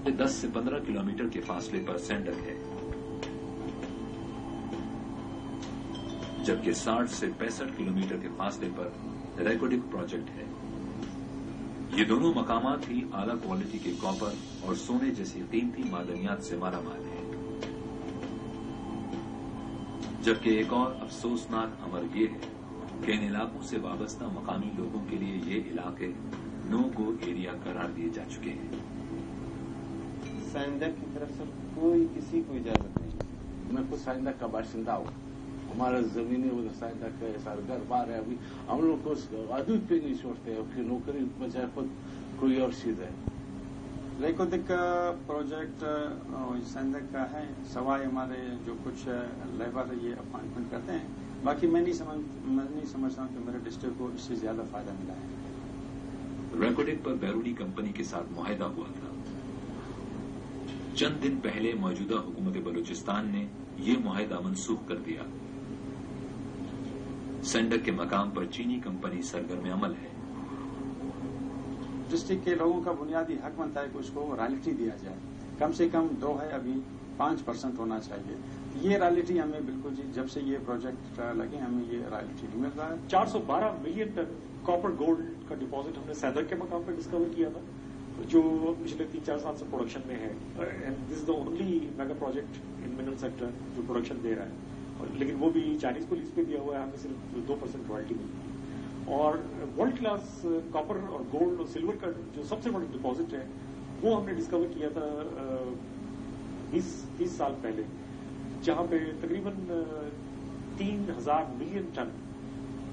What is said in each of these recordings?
10 سے 15 کلومیٹر کے فاصلے پر سینڈک ہے، جبکہ 60 سے 65 کلومیٹر کے فاصلے پر ریکوڈک پروجیکٹ ہے۔ یہ دونوں مقامات ہی اعلیٰ کوالٹی کے کاپر اور سونے جیسی قیمتی معدنیات سے مالا مال ہیں۔ جبکہ ایک اور افسوسناک امر یہ ہے کہ ان علاقوں سے وابستہ مقامی لوگوں کے لیے یہ علاقے نو گو ایریا قرار دیے جا چکے ہیں۔ سائندک کی طرف سے کوئی کسی کو اجازت نہیں۔ میں خود سائندک کا باشندہ ہوں، ہمارا زمینیں ادھر سائندک کا سارا گھر بار ہے۔ ابھی ہم لوگ کو حدود پہ نہیں چھوڑتے کہ نوکری بجائے خود کوئی اور چیز ہے۔ ریکوڈک پروجیکٹ سائندک کا ہے، سوائے ہمارے جو کچھ لیبر یہ اپائنٹمنٹ کرتے ہیں، باقی میں نہیں سمجھتا ہوں کہ میرے ڈسٹرکٹ کو اس سے زیادہ فائدہ ملا ہے۔ ریکوڈک پر بیرونی کمپنی کے ساتھ معاہدہ ہوا تھا۔ چند دن پہلے موجودہ حکومت بلوچستان نے یہ معاہدہ منسوخ کر دیا۔ سینڈک کے مقام پر چینی کمپنی سرگرم عمل ہے۔ ڈسٹرکٹ کے لوگوں کا بنیادی حق بنتا ہے کہ اس کو رائلٹی دیا جائے، کم سے کم 2 ہے، ابھی 5% ہونا چاہیے۔ یہ رائلٹی ہمیں بالکل جب سے یہ پروجیکٹ لگے ہمیں یہ رائلٹی نہیں مل رہا ہے۔ 412 ملین ٹن کاپر گولڈ کا ڈپازٹ ہم نے سینڈک کے مقام پر ڈسکور کیا تھا، جو پچھلے 3-4 سال سے پروڈکشن میں ہے، and this is the only mega project in mineral sector جو پروڈکشن دے رہا ہے، لیکن وہ بھی چائنیز کو لیز پہ دیا ہوا ہے، ہمیں صرف 2% رویلٹی ملتی ہے۔ اور ورلڈ کلاس کاپر اور گولڈ اور سلور کا جو سب سے بڑا ڈپازٹ ہے وہ ہم نے ڈسکور کیا تھا 20 سال پہلے، جہاں پہ تقریباً 3000 ملین ٹن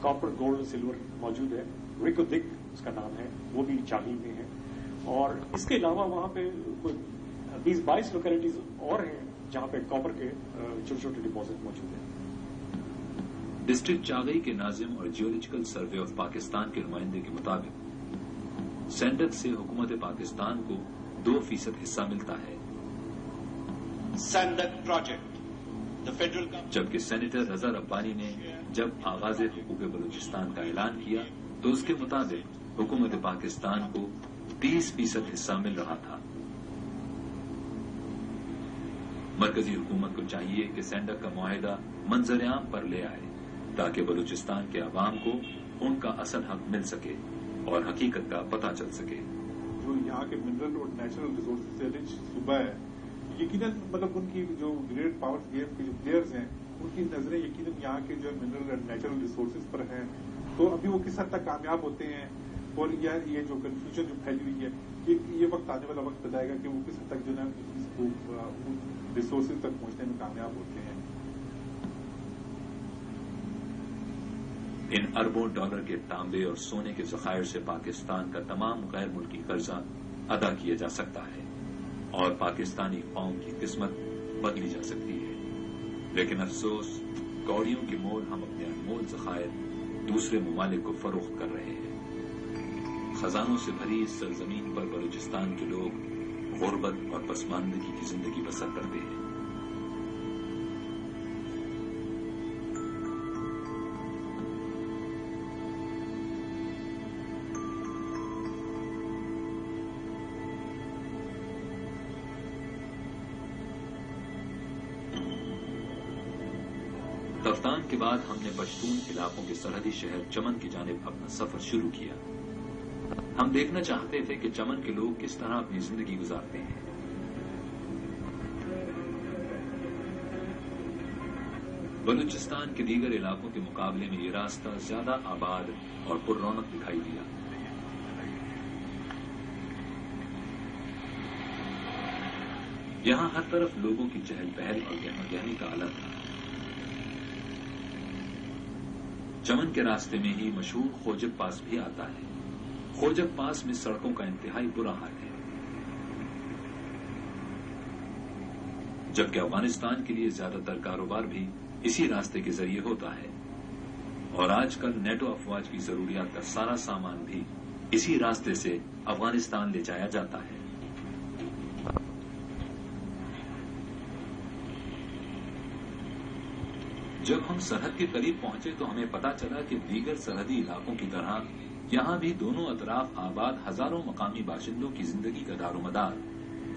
کاپر گولڈ اور سلور موجود ہے۔ ریکوڈک اس کا نام ہے، وہ بھی چالی میں ہے، اور اس کے علاوہ وہاں پہ 20-22 لوکیلٹیز اور ہیں جہاں پہ کاپر کے چھوٹے چھوٹے ڈپازٹ موجود ہیں۔ ڈسٹرکٹ چاغئی کے ناظم اور جیولوجیکل سروے آف پاکستان کے نمائندے کے مطابق سینڈک سے حکومت پاکستان کو 2% حصہ ملتا ہے، سینڈک پروجیکٹ جبکہ سینیٹر رضا ربانی نے جب آغاز حقوق بلوچستان کا اعلان کیا تو اس کے مطابق حکومت پاکستان کو 30% حصہ مل رہا تھا۔ مرکزی حکومت کو چاہیے کہ سینڈک کا معاہدہ منظر عام پر لے آئے تاکہ بلوچستان کے عوام کو ان کا اصل حق مل سکے اور حقیقت کا پتہ چل سکے۔ جو یہاں کے منرل اور نیچرل ریسورسز سے رچ صوبہ ہے، یقیناً مطلب ان کی جو گریٹ پاور گیم کے جو پلیئرز ہیں ان کی نظریں یقیناً یہاں کے جو منرل اور نیچرل ریسورسز پر ہیں، تو ابھی وہ کس حد تک کامیاب ہوتے ہیں، اور یہ جو کنفیوژن جو پھیلی ہوئی ہے، یہ وقت آنے والا وقت بتائے گا کہ وہ کس حد تک جو نا ریسورسز تک پہنچنے میں کامیاب ہوتے ہیں۔ ان اربوں ڈالر کے تانبے اور سونے کے ذخائر سے پاکستان کا تمام غیر ملکی قرضہ ادا کیا جا سکتا ہے اور پاکستانی قوم کی قسمت بدلی جا سکتی ہے، لیکن افسوس کوڑیوں کے مول ہم اپنے انمول ذخائر دوسرے ممالک کو فروخت کر رہے ہیں۔ خزانوں سے بھری اس سرزمین پر بلوچستان کے لوگ غربت اور پسماندگی کی زندگی بسر کرتے ہیں۔ تفتان کے بعد ہم نے پشتون علاقوں کے سرحدی شہر چمن کی جانب اپنا سفر شروع کیا۔ ہم دیکھنا چاہتے تھے کہ چمن کے لوگ کس طرح اپنی زندگی گزارتے ہیں۔ بلوچستان کے دیگر علاقوں کے مقابلے میں یہ راستہ زیادہ آباد اور پر رونق دکھائی دیا۔ یہاں ہر طرف لوگوں کی چہل پہل اور گہما گہمی کا عالم تھا۔ چمن کے راستے میں ہی مشہور خوجب پاس بھی آتا ہے۔ خوجب پاس میں سڑکوں کا انتہائی برا حال ہے، جبکہ افغانستان کے لیے زیادہ تر کاروبار بھی اسی راستے کے ذریعے ہوتا ہے، اور آج کل نیٹو افواج کی ضروریات کا سارا سامان بھی اسی راستے سے افغانستان لے جایا جاتا ہے۔ جب ہم سرحد کے قریب پہنچے تو ہمیں پتا چلا کہ دیگر سرحدی علاقوں کی طرح یہاں بھی دونوں اطراف آباد ہزاروں مقامی باشندوں کی زندگی کا دار و مدار